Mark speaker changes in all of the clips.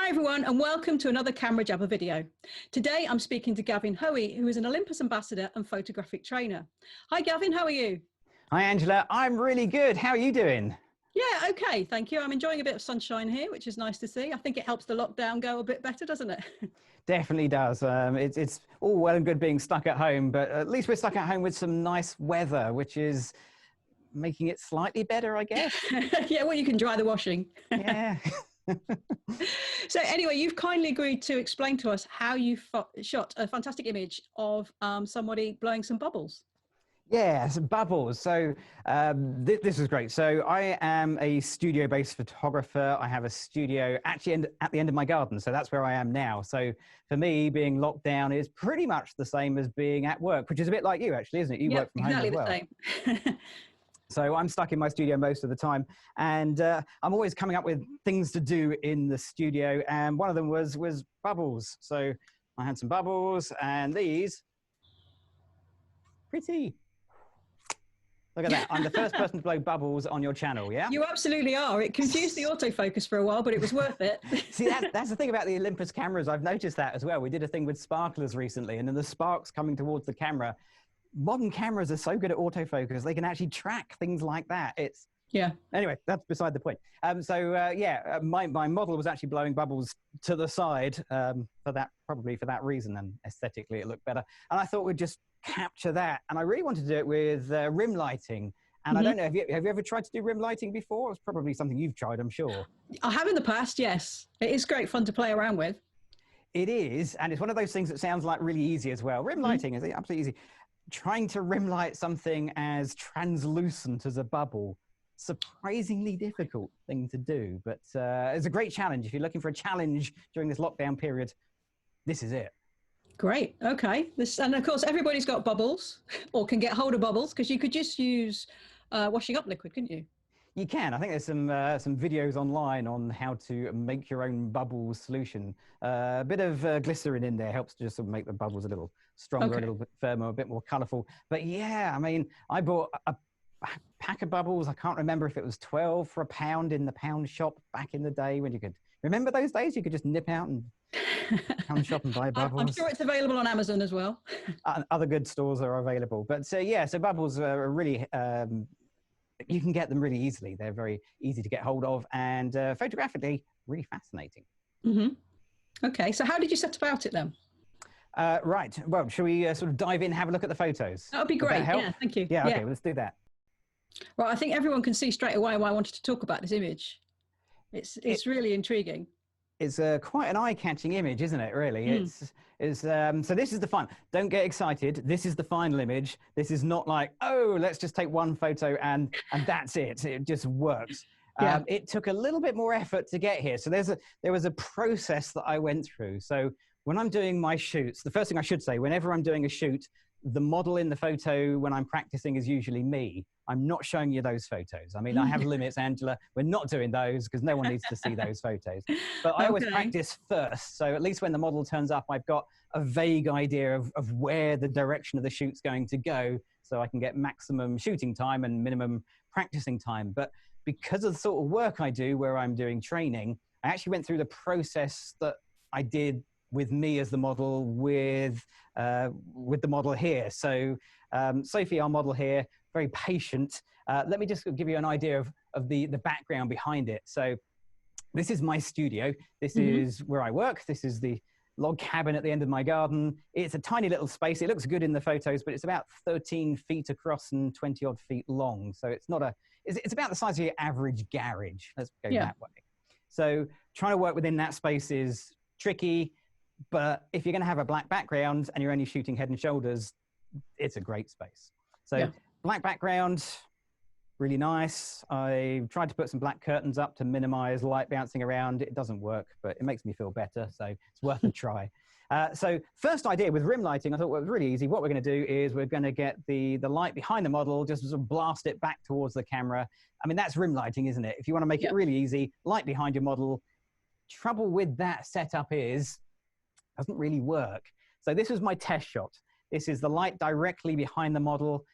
Speaker 1: Hi everyone, and welcome to another Camera Jabber video. Today I'm speaking to Gavin Hoey, who is an Olympus Ambassador and photographic trainer. Hi Gavin, how are you?
Speaker 2: Hi Angela, I'm really good. How are you doing?
Speaker 1: Yeah, okay, thank you. I'm enjoying a bit of sunshine here, which is nice to see. I think it helps the lockdown go a bit better, doesn't it?
Speaker 2: Definitely does. It's all well and good being stuck at home, but at least we're stuck at home with some nice weather, which is making it slightly better, I guess.
Speaker 1: Yeah, well, you can dry the washing.
Speaker 2: Yeah.
Speaker 1: So anyway, you've kindly agreed to explain to us how you shot a fantastic image of somebody blowing some bubbles.
Speaker 2: Yeah, some bubbles. So this is great. So I am a studio-based photographer. I have a studio actually at the end of my garden. So that's where I am now. So for me, being locked down is pretty much the same as being at work, which is a bit like you actually, isn't it? You work from home as well.
Speaker 1: Exactly the same.
Speaker 2: So I'm stuck in my studio most of the time, and I'm always coming up with things to do in the studio. And one of them was bubbles. So I had some bubbles, and these, pretty. Look at that. I'm the first person to blow bubbles on your channel, yeah?
Speaker 1: You absolutely are. It confused the autofocus for a while, but it was worth it.
Speaker 2: See, that's the thing about the Olympus cameras. I've noticed that as well. We did a thing with sparklers recently, and then the sparks coming towards the camera. Modern cameras are so good at autofocus, they can actually track things like that.
Speaker 1: Yeah.
Speaker 2: Anyway, that's beside the point. My model was actually blowing bubbles to the side probably for that reason, and aesthetically it looked better. And I thought we'd just capture that. And I really wanted to do it with rim lighting. And I don't know, have you ever tried to do rim lighting before? It's probably something you've tried, I'm sure.
Speaker 1: I have in the past, yes. It is great fun to play around with.
Speaker 2: It is, and it's one of those things that sounds like really easy as well. Rim lighting is absolutely easy. Trying to rim light something as translucent as a bubble, surprisingly difficult thing to do, but it's a great challenge. If you're looking for a challenge during this lockdown period, this is it. Great.
Speaker 1: Okay. And of course, everybody's got bubbles or can get hold of bubbles, because you could just use washing up liquid, couldn't you?
Speaker 2: You can. I think there's some videos online on how to make your own bubble solution. A bit of glycerin in there helps to just sort of make the bubbles a little stronger, a little bit firmer, a bit more colourful. But yeah, I mean, I bought a pack of bubbles. I can't remember if it was 12 for £1 in the pound shop back in the day when you could remember those days. You could just nip out and pound shop and buy bubbles.
Speaker 1: I'm sure it's available on Amazon as well.
Speaker 2: Other good stores are available. But yeah, so bubbles are really. You can get them really easily. They're very easy to get hold of, and photographically, really fascinating.
Speaker 1: Mm-hmm. Okay, so how did you set about it then?
Speaker 2: Right. Well, shall we sort of dive in, have a look at the photos?
Speaker 1: That would be great. Yeah, thank you.
Speaker 2: Yeah, okay, well, let's do that.
Speaker 1: Right, I think everyone can see straight away why I wanted to talk about this image. It's really intriguing.
Speaker 2: It's quite an eye-catching image, isn't it, really? So this is the fun. Don't get excited. This is the final image. This is not like, oh, let's just take one photo and that's it. It just works. Yeah. It took a little bit more effort to get here. So there was a process that I went through. So when I'm doing my shoots, the first thing I should say, whenever I'm doing a shoot, the model in the photo when I'm practicing is usually me. I'm not showing you those photos. I mean, I have limits, Angela. We're not doing those because no one needs to see those photos. But I always practice first. So at least when the model turns up, I've got a vague idea of where the direction of the shoot's going to go, so I can get maximum shooting time and minimum practicing time. But because of the sort of work I do where I'm doing training, I actually went through the process that I did with me as the model with the model here. So Sophie, our model here, very patient. Let me just give you an idea of the background behind it. So this is my studio. This is where I work. This is the log cabin at the end of my garden. It's a tiny little space. It looks good in the photos, but it's about 13 feet across and 20 odd feet long. So it's not it's about the size of your average garage. Let's go that way. So trying to work within that space is tricky. But if you're going to have a black background and you're only shooting head and shoulders, it's a great space. So black background, really nice. I tried to put some black curtains up to minimize light bouncing around. It doesn't work, but it makes me feel better. So it's worth a try. So first idea with rim lighting, I thought, well, it was really easy. What we're going to do is we're going to get the light behind the model, just sort of blast it back towards the camera. I mean, that's rim lighting, isn't it? If you want to make it really easy, light behind your model. Trouble with that setup is doesn't really work. So this was my test shot. This is the light directly behind the model.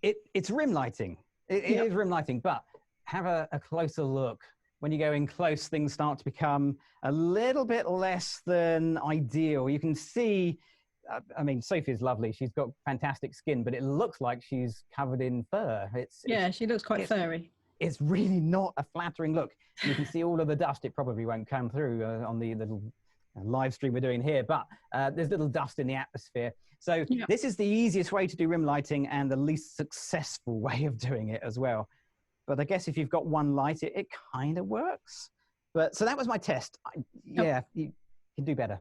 Speaker 2: It's rim lighting. It is rim lighting, but have a closer look when you go in close, things start to become a little bit less than ideal. You can see, I mean, Sophie's lovely. She's got fantastic skin, but it looks like she's covered in fur.
Speaker 1: She looks quite furry.
Speaker 2: It's really not a flattering look. You can see all of the dust. It probably won't come through on the little live stream we're doing here, but there's little dust in the atmosphere. So this is the easiest way to do rim lighting and the least successful way of doing it as well. But I guess if you've got one light, it kind of works. But so that was my test. Yeah, you can do better.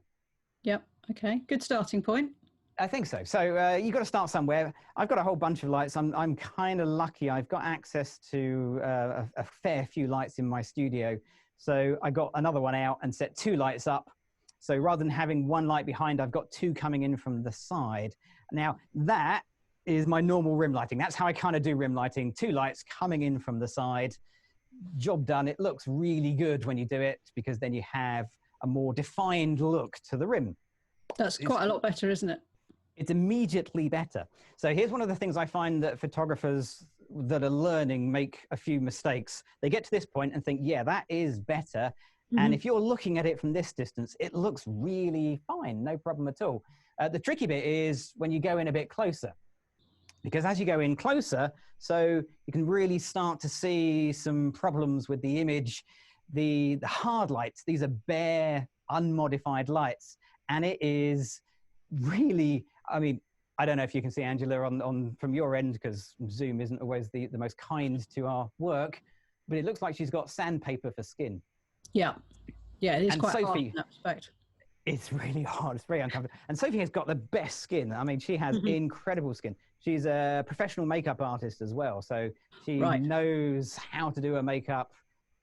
Speaker 1: Yep. Okay. Good starting point.
Speaker 2: I think so. So you've got to start somewhere. I've got a whole bunch of lights. I'm kind of lucky. I've got access to a fair few lights in my studio. So I got another one out and set 2 lights up. So rather than having 1 light behind, I've got 2 coming in from the side. Now that is my normal rim lighting. That's how I kind of do rim lighting. 2 lights coming in from the side. Job done. It looks really good when you do it because then you have a more defined look to the rim.
Speaker 1: That's quite a lot better, isn't it?
Speaker 2: It's immediately better. So here's one of the things I find that photographers that are learning make a few mistakes. They get to this point and think, yeah, that is better. And if you're looking at it from this distance, it looks really fine, no problem at all. The tricky bit is when you go in a bit closer, because as you go in closer, so you can really start to see some problems with the image. The hard lights, these are bare, unmodified lights. And it is really, I mean, I don't know if you can see Angela on from your end, because Zoom isn't always the most kind to our work, but it looks like she's got sandpaper for skin. Yeah, it is quite hard in that respect. It's really hard. It's very uncomfortable. And Sophie has got the best skin. I mean, she has incredible skin. She's a professional makeup artist as well. So she knows how to do her makeup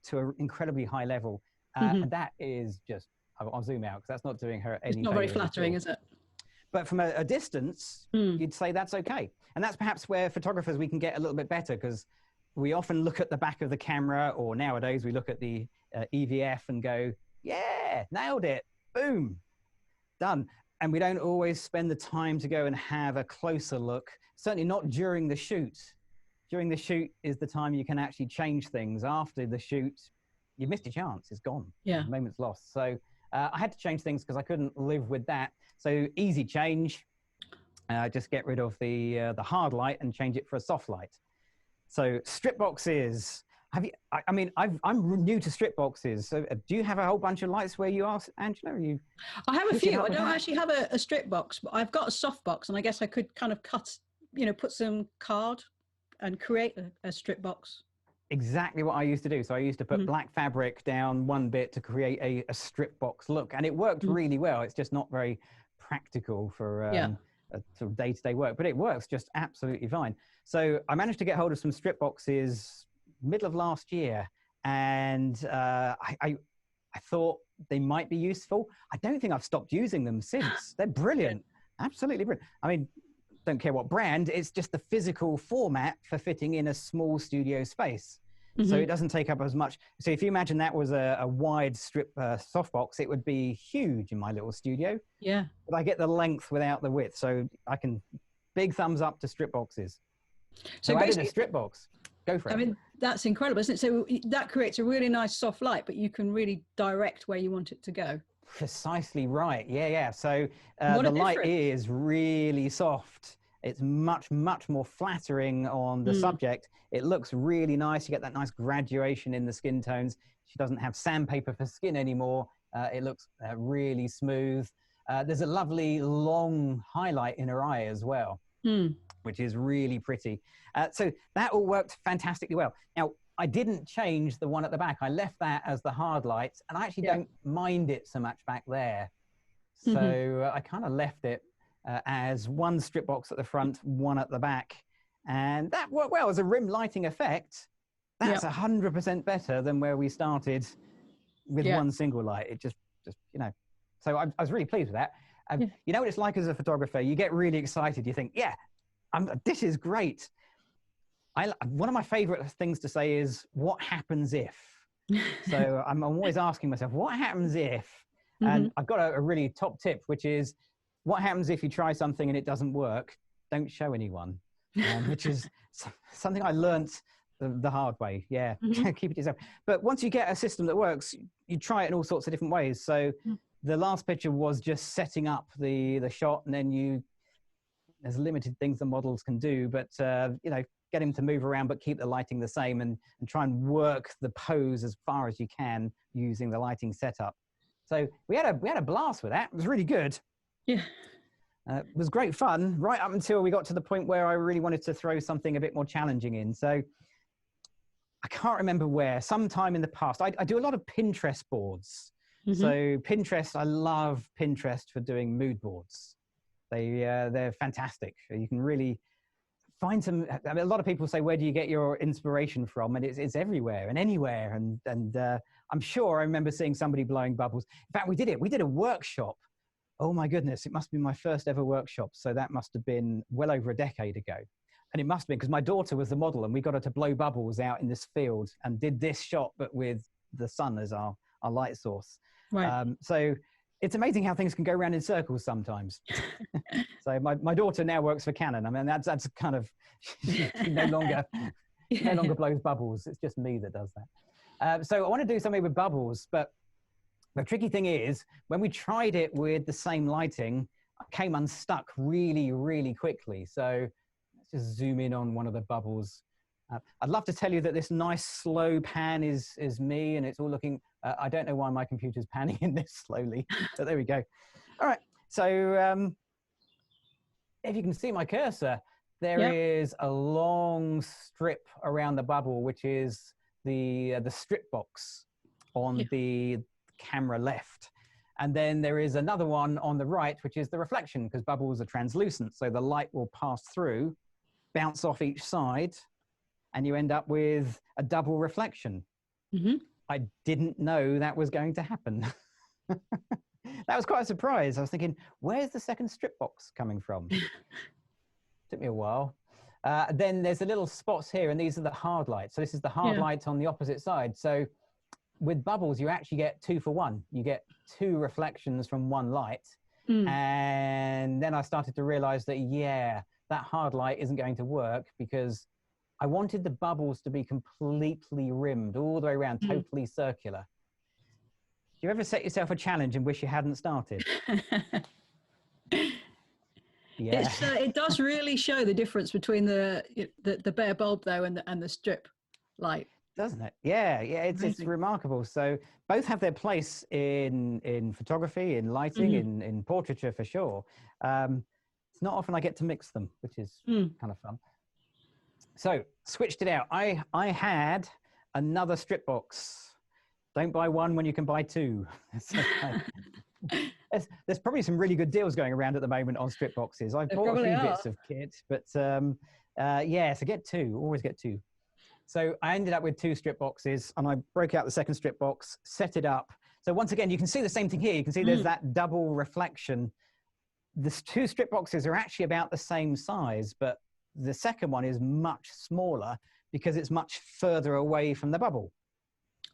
Speaker 2: to an incredibly high level. And that is just, I'll zoom out because that's not doing her any favors. It's not very flattering, is it? But from a distance, you'd say that's okay. And that's perhaps where photographers, we can get a little bit better, because we often look at the back of the camera, or nowadays we look at the EVF and go, yeah, nailed it, boom, done. And we don't always spend the time to go and have a closer look, certainly not during the shoot. During the shoot is the time you can actually change things. After the shoot, you've missed your chance, it's gone. The moment's lost. So I had to change things because I couldn't live with that. So easy change, just get rid of the hard light and change it for a soft light. So strip boxes. Have you? I mean, I'm new to strip boxes. So do you have a whole bunch of lights where you are, Angela?
Speaker 1: I have a few. I don't actually have a strip box, but I've got a soft box, and I guess I could kind of cut, put some card and create a strip box. Exactly what I used to do. So I used to put black fabric down one bit to create a strip box look, and it worked really well. It's just not very practical for a sort of day-to-day work, but it works just absolutely fine. So I managed to get hold of some strip boxes middle of last year, and I thought they might be useful. I don't think I've stopped using them since. They're brilliant, absolutely brilliant. I mean, don't care what brand, it's just the physical format for fitting in a small studio space. So it doesn't take up as much. So if you imagine that was a wide strip softbox, it would be huge in my little studio. Yeah. But I get the length without the width. So I can, big thumbs up to strip boxes. So basically, I did a strip box. Go for it. I mean, that's incredible, isn't it? So that creates a really nice soft light, but you can really direct where you want it to go. Precisely right. Yeah. So the light is really soft. It's much, much more flattering on the subject. It looks really nice. You get that nice graduation in the skin tones. She doesn't have sandpaper for skin anymore. It looks really smooth. There's a lovely long highlight in her eye as well, which is really pretty. So that all worked fantastically well. Now, I didn't change the one at the back. I left that as the hard lights, and I actually don't mind it so much back there. So I kind of left it as one strip box at the front, one at the back. And that worked well as a rim lighting effect. That's 100% better than where we started with one single light. It just so I was really pleased with that. You know what it's like as a photographer? You get really excited. You think, this is great. One of my favorite things to say is, what happens if? So I'm always asking myself, what happens if? And I've got a really top tip, which is, what happens if you try something and it doesn't work? Don't show anyone, which is something I learnt
Speaker 2: the hard way. Yeah.
Speaker 1: Mm-hmm.
Speaker 2: Keep it yourself. But once you get a system that works, you try it in all sorts of different ways. So the last picture was just setting up the shot, and then there's limited things the models can do, but you know, get him to move around, but keep the lighting the same, and try and work the pose as far as you can using the lighting setup. So we had a blast with that. It was really good.
Speaker 1: Yeah.
Speaker 2: It was great fun right up until we got to the point where I really wanted to throw something a bit more challenging in. So I can't remember where, sometime in the past, I do a lot of Pinterest boards. Mm-hmm. So Pinterest, I love Pinterest for doing mood boards. They're fantastic. You can really find some. I mean, a lot of people say, where do you get your inspiration from? And it's everywhere and anywhere. And I'm sure I remember seeing somebody blowing bubbles. In fact, we did a workshop. Oh my goodness, it must be my first ever workshop. So that must have been well over a decade ago. And it must have been because my daughter was the model, and we got her to blow bubbles out in this field and did this shot, but with the sun as our light source. Right. So it's amazing how things can go around in circles sometimes. So my daughter now works for Canon. I mean, that's kind of, she no longer blows bubbles. It's just me that does that. So I want to do something with bubbles, but the tricky thing is when we tried it with the same lighting, I came unstuck really, really quickly. So let's just zoom in on one of the bubbles. I'd love to tell you that this nice slow pan is me, and it's all looking, I don't know why my computer's panning in this slowly, but there we go. All right, so if you can see my cursor, there is a long strip around the bubble, which is the strip box on the camera left. And then there is another one on the right, which is the reflection, because bubbles are translucent. So the light will pass through, bounce off each side, and you end up with a double reflection. Mm-hmm. I didn't know that was going to happen. That was quite a surprise. I was thinking, where's the second strip box coming from? Took me a while. Then there's the little spots here, and these are the hard lights. So this is the hard light on the opposite side. So with bubbles, you actually get 2 for 1. You get 2 reflections from one light. And then I started to realize that, that hard light isn't going to work, because I wanted the bubbles to be completely rimmed all the way around, totally circular. Do you ever set yourself a challenge and wish you hadn't started?
Speaker 1: It does really show the difference between the bare bulb though and the strip light,
Speaker 2: doesn't it? Yeah, it's remarkable. So both have their place in photography, in lighting, in portraiture for sure. It's not often I get to mix them, which is kind of fun. So switched it out. I had another strip box. Don't buy one when you can buy 2. There's probably some really good deals going around at the moment on strip boxes. I've bought a few bits of kit, but so get 2, always get 2. So I ended up with 2 strip boxes, and I broke out the second strip box, set it up. So once again, you can see the same thing here. You can see there's that double reflection. The 2 strip boxes are actually about the same size, but the second one is much smaller because it's much further away from the bubble.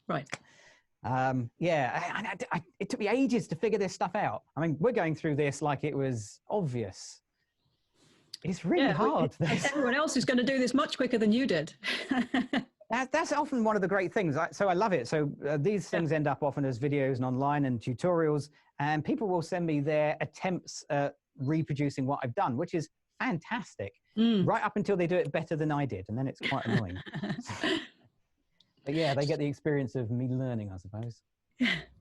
Speaker 1: Right.
Speaker 2: It took me ages to figure this stuff out. I mean, we're going through this like it was obvious. It's really hard.
Speaker 1: Everyone else is going to do this much quicker than you did.
Speaker 2: That's often one of the great things. So I love it. So these things end up often as videos and online and tutorials, and people will send me their attempts at reproducing what I've done, which is fantastic, right up until they do it better than I did. And then it's quite annoying. But yeah, they get the experience of me learning, I suppose.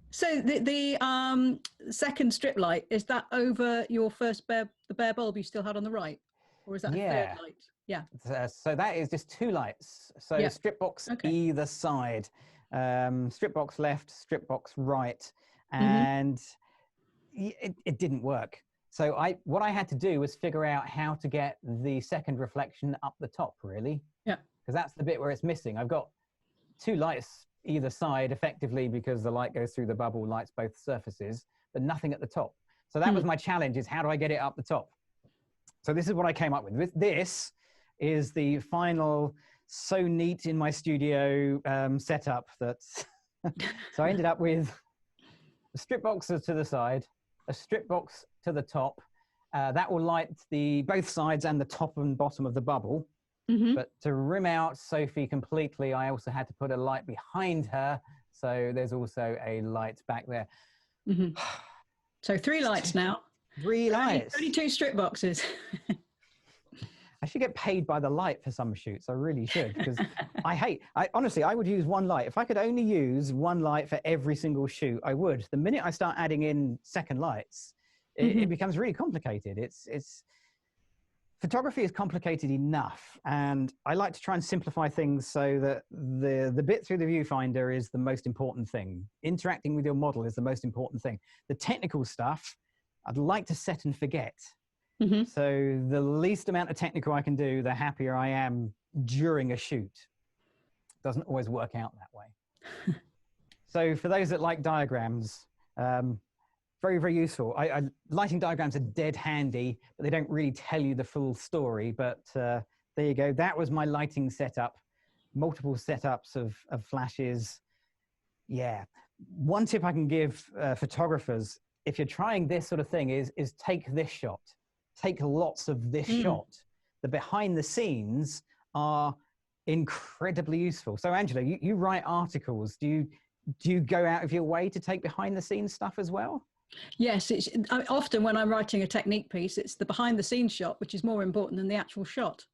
Speaker 1: So the second strip light, is that over your first the bare bulb you still had on the right? Or is that a third light? Yeah.
Speaker 2: So that is just 2 lights. So strip box either side. Strip box left, strip box right. And it didn't work. So what I had to do was figure out how to get the second reflection up the top, really. Yeah. Because that's the bit where it's missing. I've got 2 lights either side effectively, because the light goes through the bubble, lights both surfaces, but nothing at the top. So that was my challenge, is how do I get it up the top? So this is what I came up with. This is the final, so neat in my studio setup that, so I ended up with a strip box to the side, a strip box to the top. That will light both sides and the top and bottom of the bubble. But to rim out Sophie completely, I also had to put a light behind her. So there's also a light back there.
Speaker 1: So 3 lights now.
Speaker 2: 3 lights.
Speaker 1: Only 2 strip boxes.
Speaker 2: I should get paid by the light for some shoots. I really should, because honestly, I would use 1 light. If I could only use 1 light for every single shoot, I would. The minute I start adding in second lights, it becomes really complicated. Photography is complicated enough, and I like to try and simplify things so that the bit through the viewfinder is the most important thing. Interacting with your model is the most important thing. The technical stuff, I'd like to set and forget. So the least amount of technical I can do, the happier I am during a shoot. Doesn't always work out that way. So for those that like diagrams, very, very useful. Lighting diagrams are dead handy, but they don't really tell you the full story. But there you go. That was my lighting setup. Multiple setups of flashes. Yeah. One tip I can give photographers, if you're trying this sort of thing, is take this shot. Take lots of this shot. The behind the scenes are incredibly useful. So Angela, you write articles. Do you go out of your way to take behind the scenes stuff as well?
Speaker 1: Yes, often when I'm writing a technique piece, it's the behind the scenes shot, which is more important than the actual shot.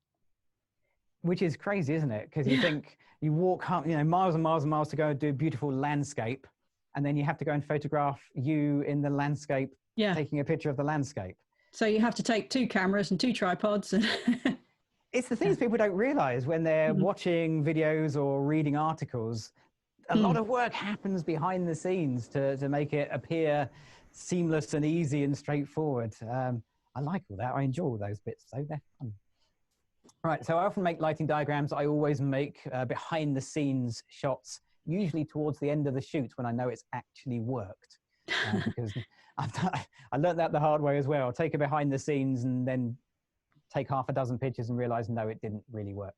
Speaker 2: Which is crazy, isn't it? Because you think you walk up, miles and miles and miles to go and do a beautiful landscape, and then you have to go and photograph you in the landscape, taking a picture of the landscape. So
Speaker 1: you have to take 2 cameras and 2 tripods. And
Speaker 2: it's the things people don't realize when they're watching videos or reading articles. A lot of work happens behind the scenes to make it appear seamless and easy and straightforward. I like all that. I enjoy all those bits, so they're fun. Right, so I often make lighting diagrams. I always make behind the scenes shots, usually towards the end of the shoot when I know it's actually worked. Because I learned that the hard way as well. I'll take a behind the scenes and then take half a dozen pictures and realize, no, it didn't really work.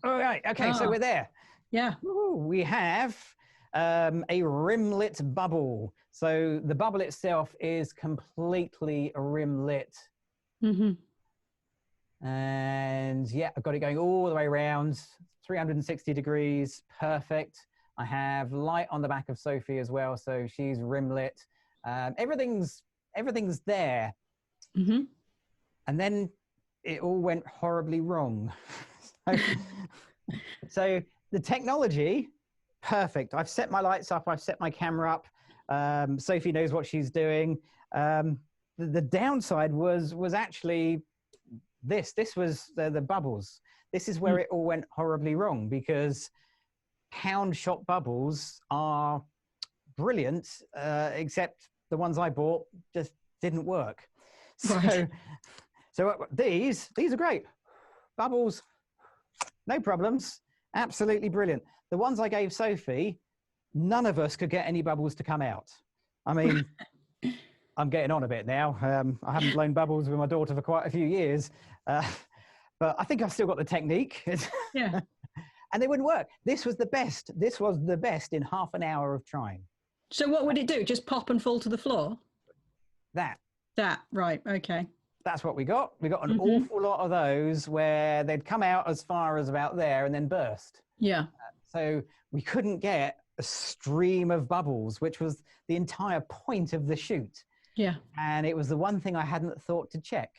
Speaker 2: All right, okay, so we're there.
Speaker 1: Yeah.
Speaker 2: Ooh, we have a rim-lit bubble. So the bubble itself is completely rim-lit. And yeah, I've got it going all the way around, 360 degrees, perfect. I have light on the back of Sophie as well, so she's rim-lit. Everything's there. And then it all went horribly wrong. So the technology, perfect. I've set my lights up. I've set my camera up. Sophie knows what she's doing. The downside was actually this. This was the bubbles. This is where it all went horribly wrong, because pound shot bubbles are brilliant, except the ones I bought just didn't work. So these are great. Bubbles, no problems. Absolutely brilliant. The ones I gave Sophie, none of us could get any bubbles to come out. I mean, I'm getting on a bit now. I haven't blown bubbles with my daughter for quite a few years, but I think I've still got the technique.
Speaker 1: Yeah.
Speaker 2: And they wouldn't work. This was the best. This was the best in half an hour of trying.
Speaker 1: So what would it do? Just pop and fall to the floor?
Speaker 2: That,
Speaker 1: right, okay.
Speaker 2: That's what we got. We got an awful lot of those where they'd come out as far as about there and then burst.
Speaker 1: Yeah.
Speaker 2: So we couldn't get a stream of bubbles, which was the entire point of the shoot.
Speaker 1: Yeah.
Speaker 2: And it was the one thing I hadn't thought to check.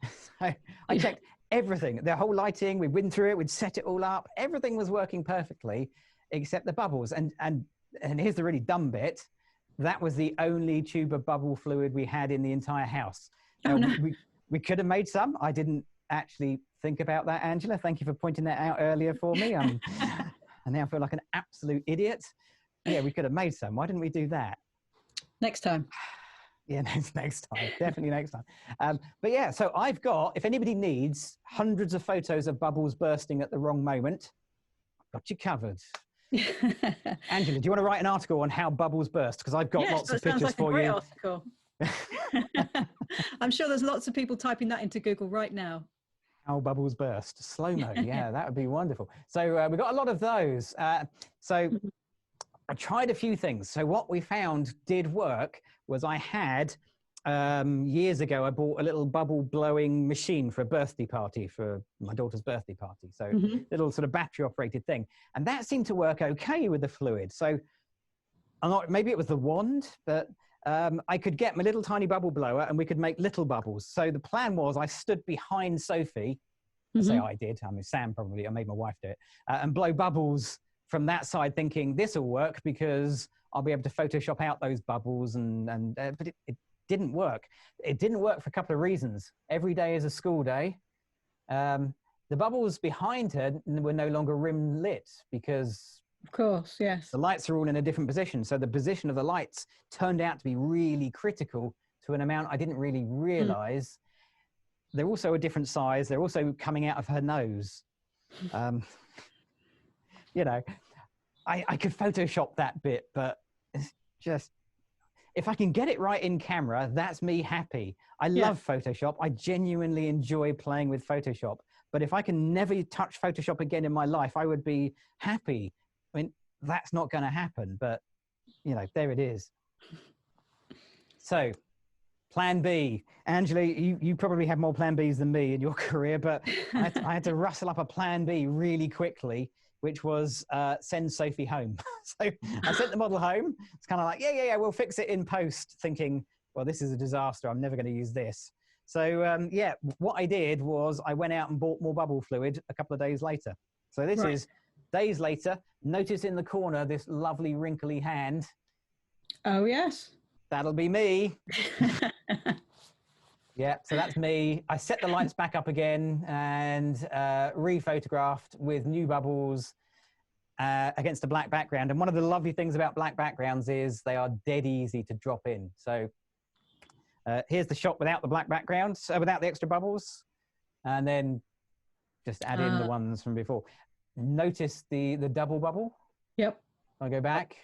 Speaker 2: So I checked everything, the whole lighting. We'd been through it. We'd set it all up. Everything was working perfectly except the bubbles. And here's the really dumb bit. That was the only tube of bubble fluid we had in the entire house.
Speaker 1: Oh, no.
Speaker 2: We could have made some. I didn't actually think about that, Angela. Thank you for pointing that out earlier for me. I now feel like an absolute idiot. Yeah, we could have made some. Why didn't we do that?
Speaker 1: Next time.
Speaker 2: Yeah, next time. Definitely next time. But yeah, so I've got, if anybody needs hundreds of photos of bubbles bursting at the wrong moment, I've got you covered. Angela, do you want to write an article on how bubbles burst? Because I've got lots of pictures for you.
Speaker 1: Article. I'm sure there's lots of people typing that into Google right now.
Speaker 2: How bubbles burst. Slow-mo. Yeah, that would be wonderful. So we've got a lot of those. So I tried a few things. So what we found did work was I had years ago, I bought a little bubble blowing machine for a birthday party, for my daughter's birthday party. So little sort of battery operated thing. And that seemed to work okay with the fluid. So maybe it was the wand, but I could get my little tiny bubble blower and we could make little bubbles. So the plan was I stood behind Sophie, I say I did, I mean, Sam probably, I made my wife do it, and blow bubbles from that side thinking this will work because I'll be able to Photoshop out those bubbles but it didn't work. It didn't work for a couple of reasons. Every day is a school day. The bubbles behind her were no longer rim lit because
Speaker 1: of course, yes,
Speaker 2: the lights are all in a different position. So the position of the lights turned out to be really critical to an amount I didn't really realize. They're also a different size. They're also coming out of her nose. You know, I could Photoshop that bit, but it's just, if I can get it right in camera, that's me happy. I love Photoshop. I genuinely enjoy playing with Photoshop. But if I can never touch Photoshop again in my life, I would be happy. I mean, that's not going to happen, but you know, there it is. So plan B. Angela, you probably have more plan Bs than me in your career, but I had to rustle up a plan B really quickly, which was send Sophie home. So I sent the model home. It's kind of like, yeah, we'll fix it in post, thinking, well, this is a disaster. I'm never going to use this. So yeah, what I did was I went out and bought more bubble fluid a couple of days later. So this is days later. Notice in the corner this lovely wrinkly hand.
Speaker 1: Oh, yes.
Speaker 2: That'll be me. Yeah, so that's me. I set the lights back up again and re-photographed with new bubbles against a black background. And one of the lovely things about black backgrounds is they are dead easy to drop in. So here's the shot without the black background, without the extra bubbles. And then just add in the ones from before. Notice the double bubble? Yep. I'll go back.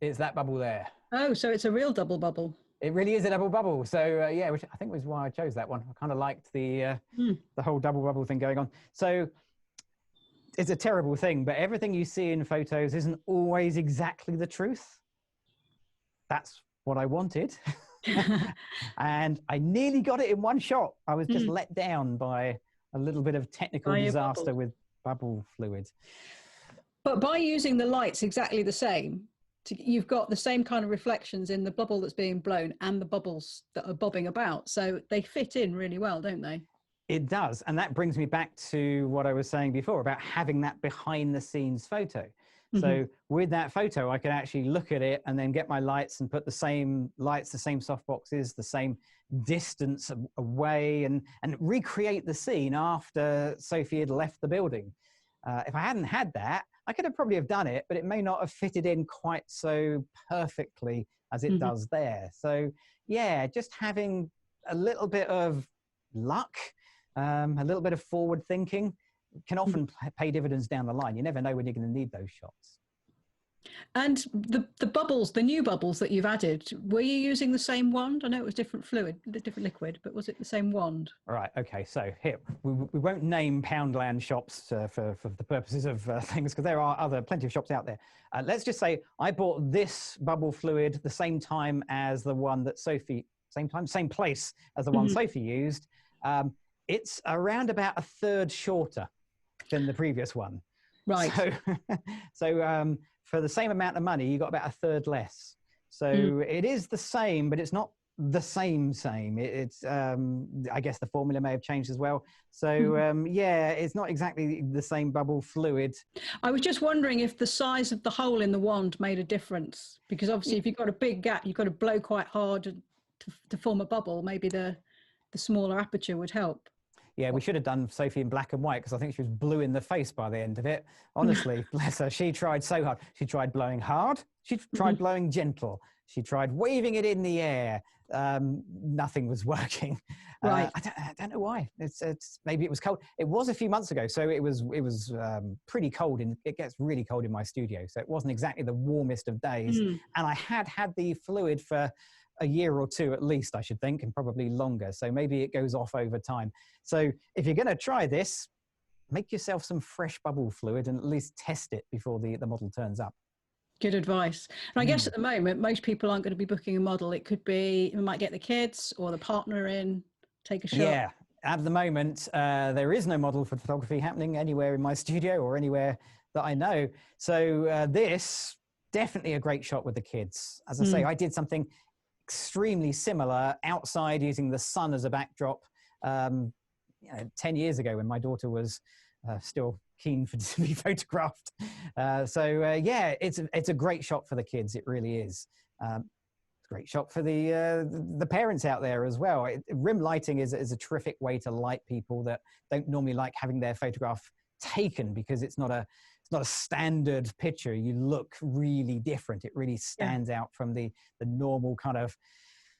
Speaker 2: It's that bubble there.
Speaker 1: Oh, so it's a real double bubble.
Speaker 2: It really is a double bubble. So yeah, which I think was why I chose that one. I kind of liked the whole double bubble thing going on. So it's a terrible thing, but everything you see in photos isn't always exactly the truth. That's what I wanted. And I nearly got it in one shot. I was just let down by a little bit of technical disaster with bubble fluid.
Speaker 1: But by using the lights exactly the same, you've got the same kind of reflections in the bubble that's being blown and the bubbles that are bobbing about. So they fit in really well, don't they?
Speaker 2: It does. And that brings me back to what I was saying before about having that behind the scenes photo. So with that photo, I could actually look at it and then get my lights and put the same lights, the same softboxes, the same distance away and recreate the scene after Sophie had left the building. If I hadn't had that, I could have probably have done it, but it may not have fitted in quite so perfectly as it does there. So yeah, just having a little bit of luck, a little bit of forward thinking can often pay dividends down the line. You never know when you're going to need those shots.
Speaker 1: And the bubbles, the new bubbles that you've added, were you using the same wand? I know it was different fluid, different liquid, but was it the same wand?
Speaker 2: All right. Okay. So here, we won't name Poundland shops for the purposes of things, because there are plenty of shops out there. Let's just say I bought this bubble fluid the same time as the one that Sophie, same place as the one Sophie used. It's around about a third shorter than the previous one.
Speaker 1: Right.
Speaker 2: So for the same amount of money, you got about a third less. So it is the same, but it's not the same. It's I guess the formula may have changed as well. So yeah, it's not exactly the same bubble fluid.
Speaker 1: I was just wondering if the size of the hole in the wand made a difference, because obviously if you've got a big gap, you've got to blow quite hard to form a bubble. Maybe the smaller aperture would help.
Speaker 2: Yeah, we should have done Sophie in black and white, because I think she was blue in the face by the end of it. Honestly, bless her. She tried so hard. She tried blowing hard. She tried blowing gentle. She tried waving it in the air. Nothing was working.
Speaker 1: Right.
Speaker 2: I don't know why. It's maybe it was cold. It was a few months ago, so it was pretty cold. It gets really cold in my studio, so it wasn't exactly the warmest of days. And I had the fluid for a year or two at least, I should think, and probably longer. So maybe it goes off over time. So if you're going to try this, make yourself some fresh bubble fluid and at least test it before the model turns up.
Speaker 1: Good advice. And I guess at the moment, most people aren't going to be booking a model. It could be, you might get the kids or the partner in, take a shot.
Speaker 2: Yeah, at the moment, there is no model photography happening anywhere in my studio or anywhere that I know. So this, definitely a great shot with the kids. As I say, I did something extremely similar outside using the sun as a backdrop 10 years ago when my daughter was still keen to be photographed. Yeah, it's a great shot for the kids. It really is. Great shot for the parents out there as well. Rim lighting is a terrific way to light people that don't normally like having their photograph taken, because it's not a standard picture. You look really different. It really stands out from the normal kind of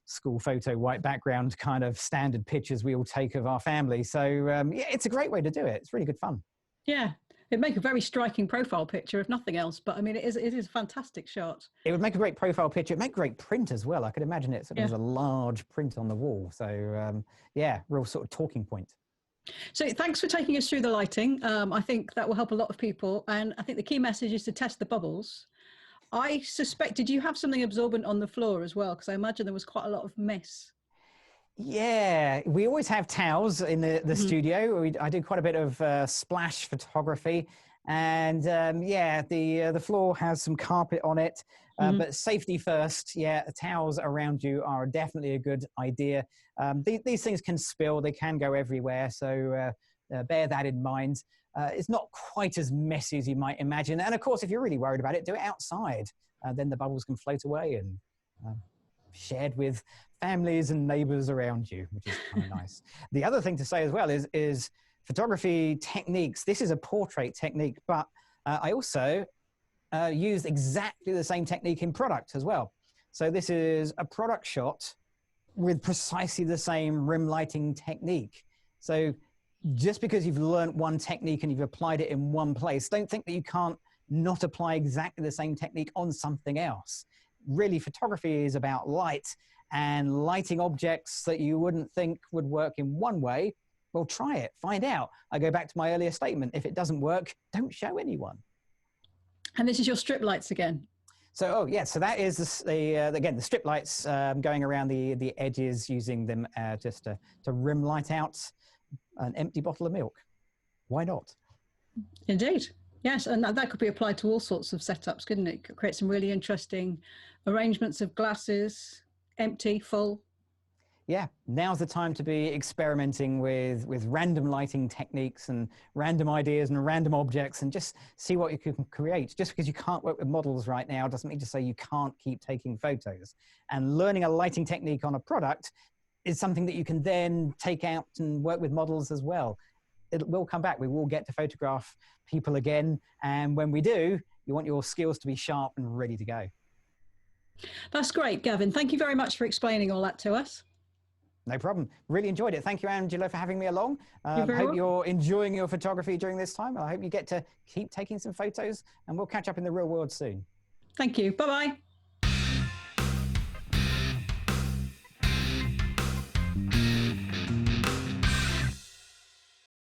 Speaker 2: school photo, white background kind of standard pictures we all take of our family. So yeah, it's a great way to do it. It's really good fun.
Speaker 1: Yeah, it'd make a very striking profile picture, if nothing else. But I mean, it is a fantastic shot. It
Speaker 2: would make a great profile picture. It'd make great print as well. I could imagine it sort of as a large print on the wall. So yeah, real sort of talking point.
Speaker 1: So thanks for taking us through the lighting. I think that will help a lot of people. And I think the key message is to test the bubbles. I suspect, did you have something absorbent on the floor as well? Because I imagine there was quite a lot of mess.
Speaker 2: Yeah, we always have towels in the studio. I do quite a bit of splash photography, and yeah, the floor has some carpet on it, but safety first. Yeah, the towels around you are definitely a good idea. These things can spill, they can go everywhere, so bear that in mind. It's not quite as messy as you might imagine, and of course, if you're really worried about it, do it outside. Then the bubbles can float away and shared with families and neighbors around you, which is kind of nice. The other thing to say as well is photography techniques. This is a portrait technique, but I also use exactly the same technique in product as well. So this is a product shot with precisely the same rim lighting technique. So just because you've learned one technique and you've applied it in one place, don't think that you can't not apply exactly the same technique on something else. Really, photography is about light, and lighting objects that you wouldn't think would work in one way. Well, try it, find out. I go back to my earlier statement. If it doesn't work, don't show anyone. And
Speaker 1: this is your strip lights again.
Speaker 2: So, oh yeah, so that is again, the strip lights going around the edges, using them just to rim light out an empty bottle of milk. Why not?
Speaker 1: Indeed. Yes, and that could be applied to all sorts of setups, couldn't it? Could create some really interesting arrangements of glasses, empty, full.
Speaker 2: Yeah, now's the time to be experimenting with random lighting techniques and random ideas and random objects, and just see what you can create. Just because you can't work with models right now doesn't mean to say you can't keep taking photos. And learning a lighting technique on a product is something that you can then take out and work with models as well. It will come back. We will get to photograph people again. And when we do, you want your skills to be sharp and ready to go.
Speaker 1: That's great, Gavin. Thank you very much for explaining all that to us.
Speaker 2: No problem. Really enjoyed it. Thank you, Angela, for having me along. I hope you're enjoying your photography during this time. I hope you get to keep taking some photos, and we'll catch up in the real world soon.
Speaker 1: Thank you. Bye-bye.